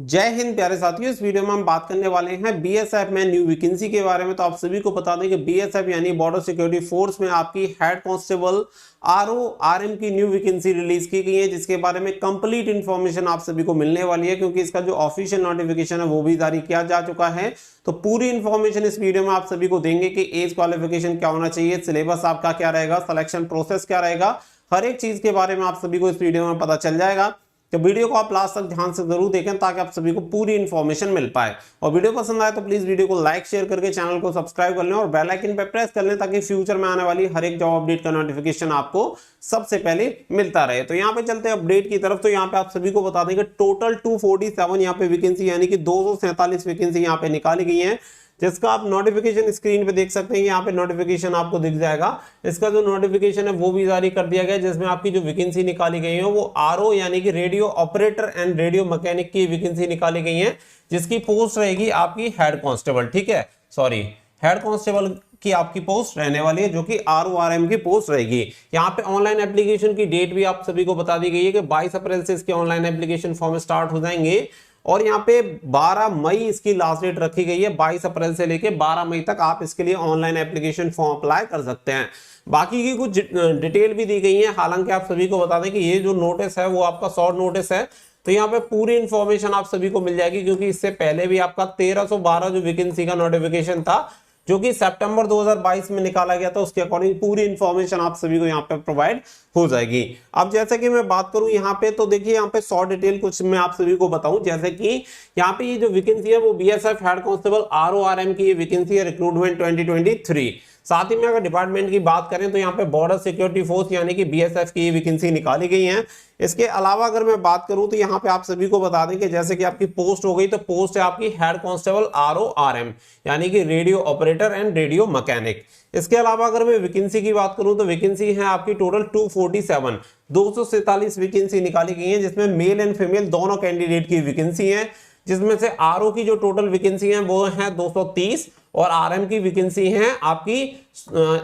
जय हिंद प्यारे साथियों। इस वीडियो में हम बात करने वाले हैं बीएसएफ में न्यू वैकेंसी के बारे में। तो आप सभी को बता दें कि बीएसएफ यानी बॉर्डर सिक्योरिटी फोर्स में आपकी हेड कांस्टेबल आरओ आरएम की न्यू वैकेंसी रिलीज की गई है, जिसके बारे में कंप्लीट इंफॉर्मेशन आप सभी को मिलने वाली है, क्योंकि इसका जो ऑफिशियल नोटिफिकेशन है वो भी जारी किया जा चुका है। तो पूरी इंफॉर्मेशन इस वीडियो में आप सभी को देंगे कि एज क्वालिफिकेशन क्या होना चाहिए, सिलेबस आपका क्या रहेगा, सिलेक्शन प्रोसेस क्या रहेगा, हर एक चीज के बारे में आप सभी को इस वीडियो में पता चल जाएगा। तो वीडियो को आप लास्ट तक ध्यान से जरूर देखें ताकि आप सभी को पूरी इंफॉर्मेशन मिल पाए। और वीडियो पसंद आए तो प्लीज वीडियो को लाइक शेयर करके चैनल को सब्सक्राइब कर लें और बेल आइकन पे प्रेस कर लें ताकि फ्यूचर में आने वाली हर एक जॉब अपडेट का नोटिफिकेशन आपको सबसे पहले मिलता रहे। तो यहाँ पे चलते हैं अपडेट की तरफ। तो यहाँ पे आप सभी को बता दें कि टोटल 247 यहाँ पे वैकेंसी यानी कि 247 वैकेंसी यहाँ पे निकाली गई है, जिसका आप नोटिफिकेशन स्क्रीन पे देख सकते हैं। यहाँ पे नोटिफिकेशन आपको दिख जाएगा। इसका जो नोटिफिकेशन है वो भी जारी कर दिया गया, जिसमें आपकी जो वैकेंसी निकाली गई है वो आरओ यानी कि radio operator and radio mechanic की वैकेंसी निकाली गई है, जिसकी पोस्ट रहेगी आपकी हेड कांस्टेबल। ठीक है, सॉरी, हेड कांस्टेबल की आपकी पोस्ट रहने वाली है, जो कि आरओआरएम की पोस्ट रहेगी। यहाँ पे ऑनलाइन एप्लीकेशन की डेट भी आप सभी को बता दी गई है कि 22 अप्रैल से इसके ऑनलाइन एप्लीकेशन फॉर्म स्टार्ट हो जाएंगे और यहाँ पे 12 मई इसकी लास्ट डेट रखी गई है। 22 अप्रैल से लेके 12 मई तक आप इसके लिए ऑनलाइन एप्लीकेशन फॉर्म अप्लाई कर सकते हैं। बाकी की कुछ डिटेल भी दी गई है। हालांकि आप सभी को बता दें कि ये जो नोटिस है वो आपका शॉर्ट नोटिस है, तो यहाँ पे पूरी इंफॉर्मेशन आप सभी को मिल जाएगी, क्योंकि इससे पहले भी आपका 1312 जो वैकेंसी का नोटिफिकेशन था जो कि सितंबर 2022 में निकाला गया था, उसके अकॉर्डिंग पूरी इंफॉर्मेशन आप सभी को यहाँ पे प्रोवाइड हो जाएगी। अब जैसे कि मैं बात करूं यहाँ पे, तो देखिए यहाँ पे शॉर्ट डिटेल कुछ मैं आप सभी को बताऊं। जैसे कि यहाँ पे ये जो वैकेंसी है वो बीएसएफ हेड कांस्टेबल आरओआरएम की ये वैकेंसी है, रिक्रूटमेंट 2023। साथ ही में अगर डिपार्टमेंट की बात करें तो यहाँ पे बॉर्डर सिक्योरिटी फोर्स यानी कि बीएसएफ की ये वैकेंसी निकाली गई है। इसके अलावा अगर मैं बात करूं तो यहाँ पे आप सभी को बता दें कि जैसे कि आपकी पोस्ट हो गई, तो पोस्ट है आपकी हेड कांस्टेबल आरओआरएम यानी कि radio operator and radio mechanic. इसके अलावा अगर मैं वैकेंसी की बात करूं तो वैकेंसी है आपकी टोटल 247 वैकेंसी निकाली गई है, जिसमें मेल एंड फीमेल दोनों कैंडिडेट की वैकेंसी है, जिसमें से आरओ की जो टोटल वैकेंसी है वो है 230 और आरएम की वैकेंसी है आपकी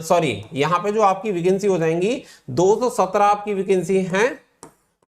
सॉरी यहाँ पे जो आपकी वैकेंसी हो जाएंगी 217 आपकी वैकेंसी है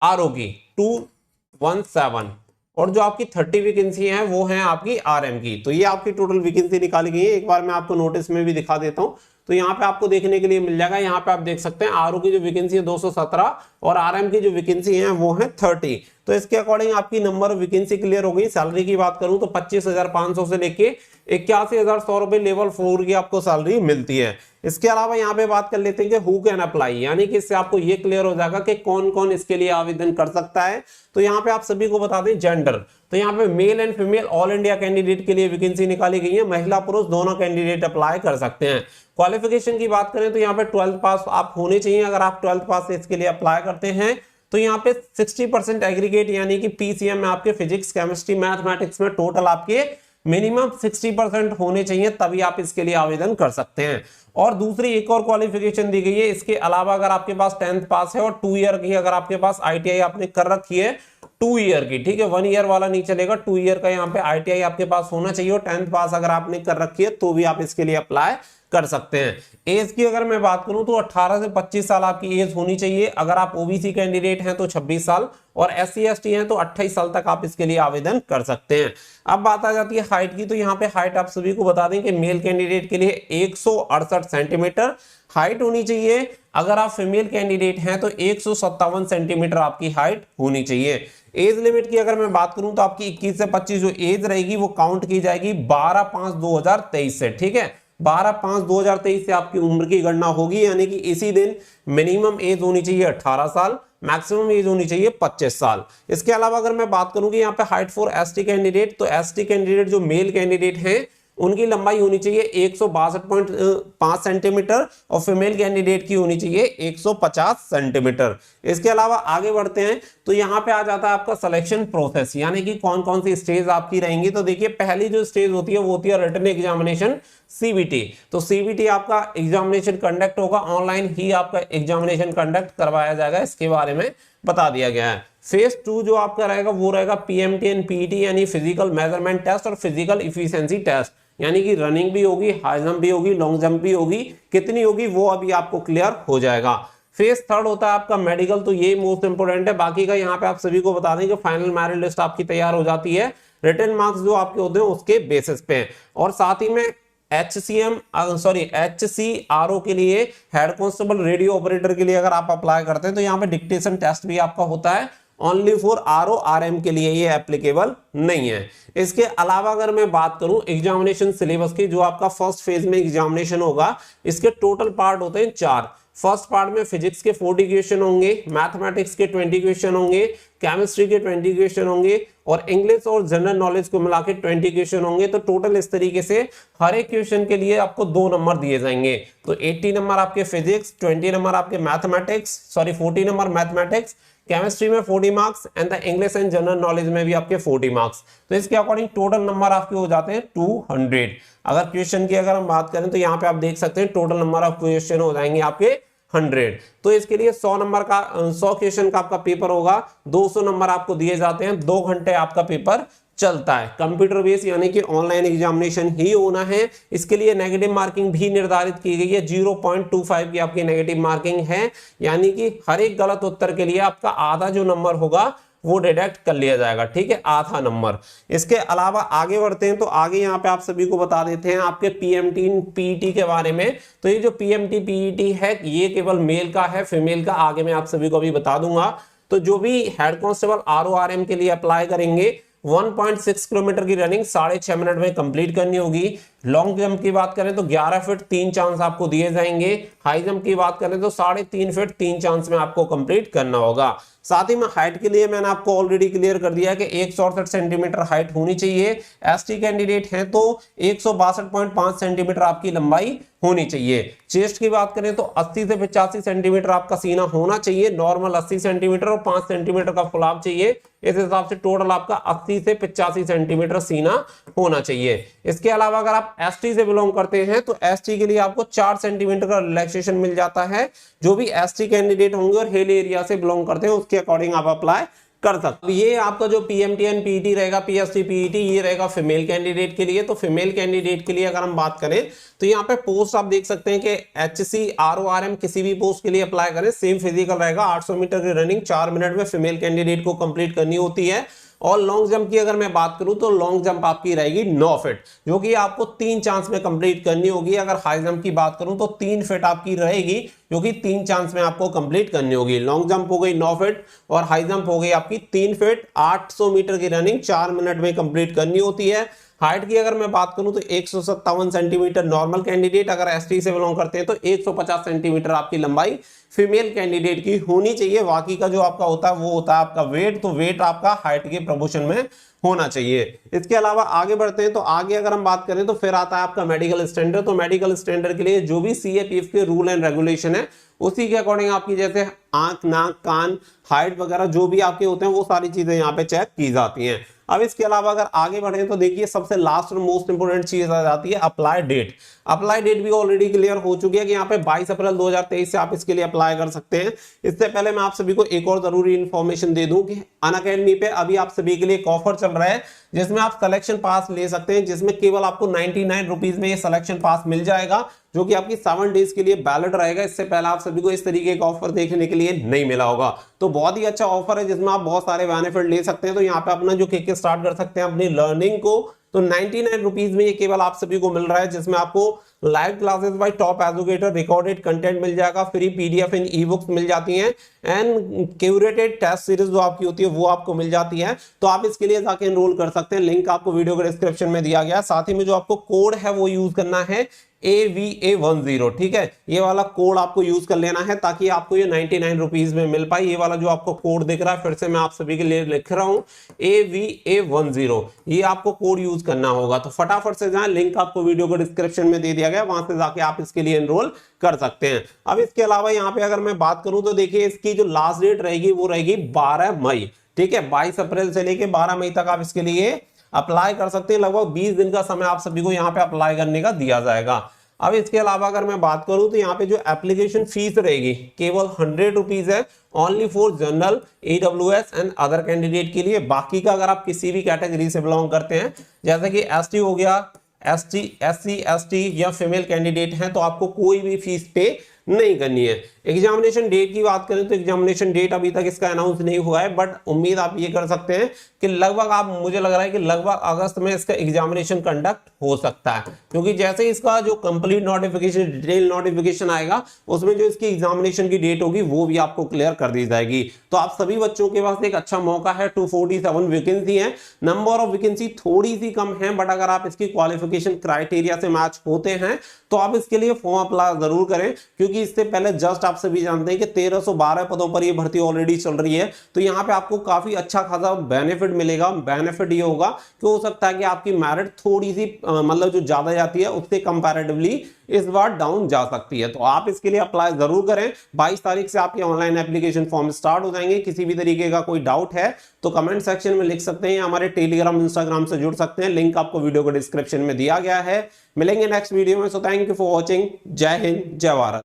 आरओ की 217, और जो आपकी 30 वैकेंसी है वो है आपकी आरएम की। तो ये आपकी टोटल वैकेंसी निकाली गई है। एक बार मैं आपको नोटिस में भी दिखा देता हूं, तो यहाँ पे आपको देखने के लिए मिल जाएगा। यहाँ पे आप देख सकते हैं आरओ की जो वैकेंसी है 217 और आरएम की जो वैकेंसी है वो है 30। तो इसके अकॉर्डिंग आपकी नंबर ऑफ वैकेंसी क्लियर हो गई। सैलरी की बात करूं तो 25,500 से लेके 81,100 रुपए लेवल 4 की आपको सैलरी मिलती है। इसके अलावा यहाँ पे बात कर लेते हैं कि हु कैन अप्लाई, यानी कि इससे आपको ये क्लियर हो जाएगा कि कौन कौन इसके लिए आवेदन कर सकता है। तो यहाँ पे आप सभी को बता दें जेंडर, तो यहाँ पे male and female all India candidate के लिए वैकेंसी निकाली गई है। महिला पुरुष दोनों कैंडिडेट अप्लाई कर सकते हैं। क्वालिफिकेशन की बात करें तो यहाँ पे 12th पास आप होने चाहिए। अगर आप 12th पास इसके लिए अप्लाई करते हैं तो यहाँ पे 60% एग्रीगेट यानी कि पीसीएम में आपके फिजिक्स केमिस्ट्री मैथमेटिक्स में टोटल आपके मिनिमम 60% होने चाहिए, तभी आप इसके लिए आवेदन कर सकते हैं। और दूसरी एक और क्वालिफिकेशन दी गई है, इसके अलावा अगर आपके पास 10th पास है और 2 ईयर की अगर आपके पास आईटीआई आपने कर रखी है 2 ईयर की, ठीक है, 1 ईयर वाला नहीं चलेगा, 2 ईयर का यहाँ पे आईटीआई आपके पास होना चाहिए और 10th पास अगर आपने कर रखी है तो भी आप इसके लिए अप्लाई कर सकते हैं। एज की अगर मैं बात करूं तो 18 से 25 साल आपकी एज होनी चाहिए। अगर आप ओबीसी कैंडिडेट हैं तो 26 साल और एससी एसटी हैं तो 28 साल तक आप इसके लिए आवेदन कर सकते हैं। अब बात आ जाती है हाइट की, तो यहाँ पे हाइट आप सभी को बता दें कि मेल कैंडिडेट के लिए 168 सेंटीमीटर हाइट होनी चाहिए। अगर आप फीमेल कैंडिडेट हैं तो 157 सेंटीमीटर आपकी हाइट होनी चाहिए। एज लिमिट की अगर मैं बात करूं तो आपकी 21 से 25 जो एज रहेगी वो काउंट की जाएगी 12/5/2023 से, ठीक है। 12/5/2023 से आपकी उम्र की गणना होगी, यानी कि इसी दिन मिनिमम एज होनी चाहिए 18 साल, मैक्सिमम एज होनी चाहिए 25 साल। इसके अलावा अगर मैं बात करूं कि यहाँ पे हाइट फॉर एसटी कैंडिडेट, तो एसटी कैंडिडेट जो मेल कैंडिडेट हैं उनकी लंबाई होनी चाहिए 162.5 सेंटीमीटर और फीमेल कैंडिडेट की होनी चाहिए 150 सेंटीमीटर। इसके अलावा आगे बढ़ते हैं तो यहाँ पे आ जाता है आपका सिलेक्शन प्रोसेस, यानी कि कौन कौन सी स्टेज आपकी रहेंगी। तो देखिए पहली जो स्टेज होती है वो होती है रिटन एग्जामिनेशन सीबीटी। तो सीबीटी आपका एग्जामिनेशन कंडक्ट होगा, ऑनलाइन ही आपका एग्जामिनेशन कंडक्ट करवाया जाएगा, इसके बारे में बता दिया गया है। फेज 2 जो आपका रहेगा वो रहेगा पीएमटी एंड पीईटी यानी फिजिकल मेजरमेंट टेस्ट और फिजिकल इफिशिएंसी टेस्ट, यानी कि रनिंग भी होगी, हाई जंप भी होगी, लॉन्ग जंप भी होगी, कितनी होगी वो अभी आपको क्लियर हो जाएगा। फेज थर्ड होता है आपका मेडिकल, तो ये मोस्ट इंपोर्टेंट है। बाकी का यहाँ पे आप सभी को बता दें कि फाइनल मेरिट लिस्ट आपकी तैयार हो जाती है रिटन मार्क्स जो आपके होते हैं उसके बेसिस पे। और साथ ही में HCRO के लिए, हेड कांस्टेबल रेडियो ऑपरेटर के लिए अगर आप अप्लाई करते हैं तो यहाँ पे डिक्टेशन टेस्ट भी आपका होता है, ओनली फॉर RO RM के लिए ये एप्लीकेबल नहीं है। इसके अलावा अगर मैं बात करूं एग्जामिनेशन सिलेबस की, जो आपका फर्स्ट फेज में एग्जामिनेशन होगा, इसके टोटल पार्ट होते हैं 4। फर्स्ट पार्ट में फिजिक्स के 40 क्वेश्चन होंगे, मैथमेटिक्स के 20 क्वेश्चन होंगे, केमिस्ट्री के 20 क्वेश्चन होंगे और इंग्लिश और जनरल नॉलेज को मिला के 20 क्वेश्चन होंगे। तो टोटल इस तरीके से हर एक क्वेश्चन के लिए आपको 2 नंबर दिए जाएंगे। तो 80 नंबर आपके फिजिक्स, 20 नंबर आपके मैथमेटिक्स, 40 नंबर मैथमेटिक्स, केमिस्ट्री में 40 marks and the English and general knowledge में भी आपके 40 मार्क्स। तो इसके अकॉर्डिंग टोटल नंबर आपके हो जाते हैं 200। अगर क्वेश्चन की अगर हम बात करें तो यहाँ पे आप देख सकते हैं टोटल नंबर ऑफ क्वेश्चन हो जाएंगे आपके 100। तो इसके लिए 100 नंबर का 100 क्वेश्चन का आपका पेपर होगा, 200 नंबर आपको दिए जाते हैं, 2 घंटे आपका पेपर चलता है। कंप्यूटर बेस यानी कि ऑनलाइन एग्जामिनेशन ही होना है। इसके लिए नेगेटिव मार्किंग भी निर्धारित की गई है, 0.25 की आपकी नेगेटिव मार्किंग है, यानी कि हर एक गलत उत्तर के लिए आपका आधा जो नंबर होगा वो डिडक्ट कर लिया जाएगा, ठीक है, आधा नंबर। इसके अलावा आगे बढ़ते हैं तो आगे यहाँ पे आप सभी को बता देते हैं आपके PMT PET के बारे में। तो ये जो PMT PET है ये केवल मेल का है, फीमेल का आगे मैं आप सभी को अभी बता दूंगा। तो जो भी हेड कांस्टेबल RO RM के लिए अप्लाई करेंगे 1.6 किलोमीटर की रनिंग 6.5 मिनट में कंप्लीट करनी होगी। लॉन्ग जंप की बात करें तो 11 फीट 3 चांस आपको दिए जाएंगे। हाई जंप की बात करें तो 3.5 फीट 3 चांस में आपको कंप्लीट करना होगा। साथ ही में हाइट के लिए मैंने आपको ऑलरेडी क्लियर कर दिया कि 168 सेंटीमीटर हाइट होनी चाहिए। ST कैंडिडेट हैं तो 162.5 सेंटीमीटर आपकी लंबाई होनी चाहिए। चेस्ट की बात करें तो 80 से 85 सेंटीमीटर आपका सीना होना चाहिए, नॉर्मल 80 सेंटीमीटर और 5 सेंटीमीटर का फुलाव चाहिए। इस हिसाब से टोटल आपका 80 से 85 सेंटीमीटर सीना होना चाहिए। इसके अलावा अगर आप ST से बिलोंग करते हैं तो ST के लिए आपको 4 सेंटीमीटर का रिलैक्सेशन मिल जाता है। जो भी ST कैंडिडेट होंगे और हिल एरिया से बिलोंग करते हैं उसके अकॉर्डिंग आप अप्लाई कर सकते। ये आपका जो PMT एंड PET रहेगा, PST PET ये रहेगा फीमेल कैंडिडेट के लिए। तो फीमेल कैंडिडेट के लिए अगर हम बात करें तो यहाँ पे पोस्ट आप देख सकते हैं कि HCRO RM किसी भी पोस्ट के लिए अप्लाई करें, सेम फिजिकल रहेगा। 800 मीटर की रनिंग 4 मिनट में फीमेल कैंडिडेट को कंप्लीट करनी होती है। और लॉन्ग जंप की अगर मैं बात करूं तो लॉन्ग जंप आपकी रहेगी 9 फीट, जो कि आपको 3 चांस में कंप्लीट करनी होगी। अगर हाई जंप की बात करूं तो 3 फीट आपकी रहेगी, जो कि 3 चांस में आपको कंप्लीट करनी होगी। लॉन्ग जंप हो गई 9 फीट और हाई जंप हो गई आपकी 3 फीट। 800 मीटर की रनिंग 4 मिनट में कंप्लीट करनी होती है। हाइट की अगर मैं बात करूं तो 157 सेंटीमीटर नॉर्मल कैंडिडेट, अगर ST से बिलोंग करते हैं तो 150 सेंटीमीटर आपकी लंबाई फीमेल कैंडिडेट की होनी चाहिए। बाकी का जो आपका होता है वो होता है आपका वेट, तो वेट आपका हाइट के प्रपोर्शन में होना चाहिए। इसके अलावा आगे बढ़ते हैं तो आगे अगर हम बात करें तो फिर आता है आपका मेडिकल स्टैंडर्ड। तो मेडिकल स्टैंडर्ड के लिए जो भी CAPF के रूल एंड रेगुलेशन है उसी के अकॉर्डिंग आपकी जैसे आंख, नाक, कान, हाइट वगैरह जो भी आपके होते हैं वो सारी चीजें यहाँ पे चेक की जाती हैं। अब इसके अलावा अगर आगे बढ़े तो देखिए सबसे लास्ट और मोस्ट इंपोर्टेंट चीज आ जाती है अप्लाई डेट। अप्लाई डेट भी ऑलरेडी क्लियर हो चुकी है कि यहाँ पे 22 अप्रैल 2023 से आप इसके लिए अप्लाई कर सकते हैं। इससे पहले मैं आप सभी को एक और जरूरी इंफॉर्मेशन दे दूं कि अनअकैडमी पे अभी आप सभी के लिए एक ऑफर चल रहा है जिसमें आप सिलेक्शन पास ले सकते हैं, जिसमें केवल आपको 99 रुपीज में ये सिलेक्शन पास मिल जाएगा, जो कि आपकी 7 डेज के लिए वैलिड रहेगा। इससे पहले आप सभी को इस तरीके का ऑफर देखने के लिए नहीं मिला होगा। तो बहुत ही अच्छा ऑफर है जिसमें आप बहुत सारे बेनिफिट ले सकते हैं। तो यहाँ पे अपना जो किक स्टार्ट कर सकते हैं अपनी लर्निंग को। तो 99 रुपीज में ये केवल आप सभी को मिल रहा है, जिसमें आपको live classes by top educator, recorded content मिल जाएगा, फ्री PDF इन ई-बुक्स मिल जाती हैं एंड क्यूरेटेड टेस्ट सीरीज जो आपकी होती है वो आपको मिल जाती है। तो आप इसके लिए जाके एनरोल कर सकते हैं, लिंक आपको वीडियो के डिस्क्रिप्शन में दिया गया है। साथ ही में जो आपको कोड है वो यूज करना है AVA10, ठीक है, ये वाला कोड आपको यूज कर लेना है ताकि आपको ये 99 रुपीज में मिल पाए। ये वाला जो आपको कोड दिख रहा है फिर से मैं आप सभी के लिए लिख रहा हूं AVA10, ये आपको कोड यूज करना होगा। तो फटाफट से जाएं, लिंक आपको वीडियो को डिस्क्रिप्शन में दे दिया गया, वहां से जाके आप इसके लिए एनरोल कर सकते हैं। अब इसके अलावा यहाँ पे अगर मैं बात करूं तो देखिए इसकी जो लास्ट डेट रहेगी वो रहेगी 12 मई, ठीक है। 22 अप्रैल से लेके 12 मई तक आप इसके लिए अप्लाई कर सकते हैं। लगभग 20 दिन का समय आप सभी को यहाँ पे अप्लाई करने का दिया जाएगा। अब इसके अलावा अगर मैं बात करूं तो यहाँ पे जो एप्लीकेशन फीस रहेगी केवल 100 रुपीज है, only for general, AWS and other candidate के लिए। बाकी का अगर आप किसी भी कैटेगरी से बिलोंग करते हैं जैसे कि ST हो गया, SC, SC, ST या फीमेल कैंडिडेट हैं तो आपको कोई भी फीस पे नहीं करनी है। एग्जामिनेशन डेट की बात करें तो एग्जामिनेशन डेट अभी तक इसका अनाउंस नहीं हुआ है, बट उम्मीद आप ये कर सकते हैं कि लगभग आप, मुझे लग रहा है कि लगभग अगस्त में इसका एग्जामिनेशन कंडक्ट हो सकता है, क्योंकि जैसे इसका जो कंप्लीट नोटिफिकेशन, डिटेल नोटिफिकेशन आएगा उसमें जो इसकी एग्जामिनेशन की डेट होगी वो भी आपको क्लियर कर दी जाएगी। तो आप सभी बच्चों के पास एक अच्छा मौका है। 247 वैकेंसी है, नंबर ऑफ वैकेंसी थोड़ी सी कम है, बट अगर आप इसकी क्वालिफिकेशन क्राइटेरिया से मैच होते हैं तो आप इसके लिए फॉर्म अप्लाई जरूर करें, क्योंकि इससे पहले जस्ट आप सभी जानते हैं कि 1312 पदों पर यह भर्ती ऑलरेडी चल रही है। तो यहाँ पे आपको काफी अच्छा खासा बेनिफिट मिलेगा। बेनिफिट ये होगा कि हो सकता है कि आपकी मेरिट थोड़ी सी मतलब जो ज्यादा जाती है उससे कंपैरेटिवली इस बार डाउन जा सकती है। तो आप इसके लिए अप्लाई जरूर करें। 22 तारीख से आपके ऑनलाइन एप्लीकेशन फॉर्म स्टार्ट हो जाएंगे। किसी भी तरीके का कोई डाउट है तो कमेंट सेक्शन में लिख सकते हैं, हमारे टेलीग्राम इंस्टाग्राम से जुड़ सकते हैं, लिंक आपको वीडियो को डिस्क्रिप्शन में दिया गया है। मिलेंगे नेक्स्ट वीडियो में। So thank you for watching. जय हिंद, जय भारत।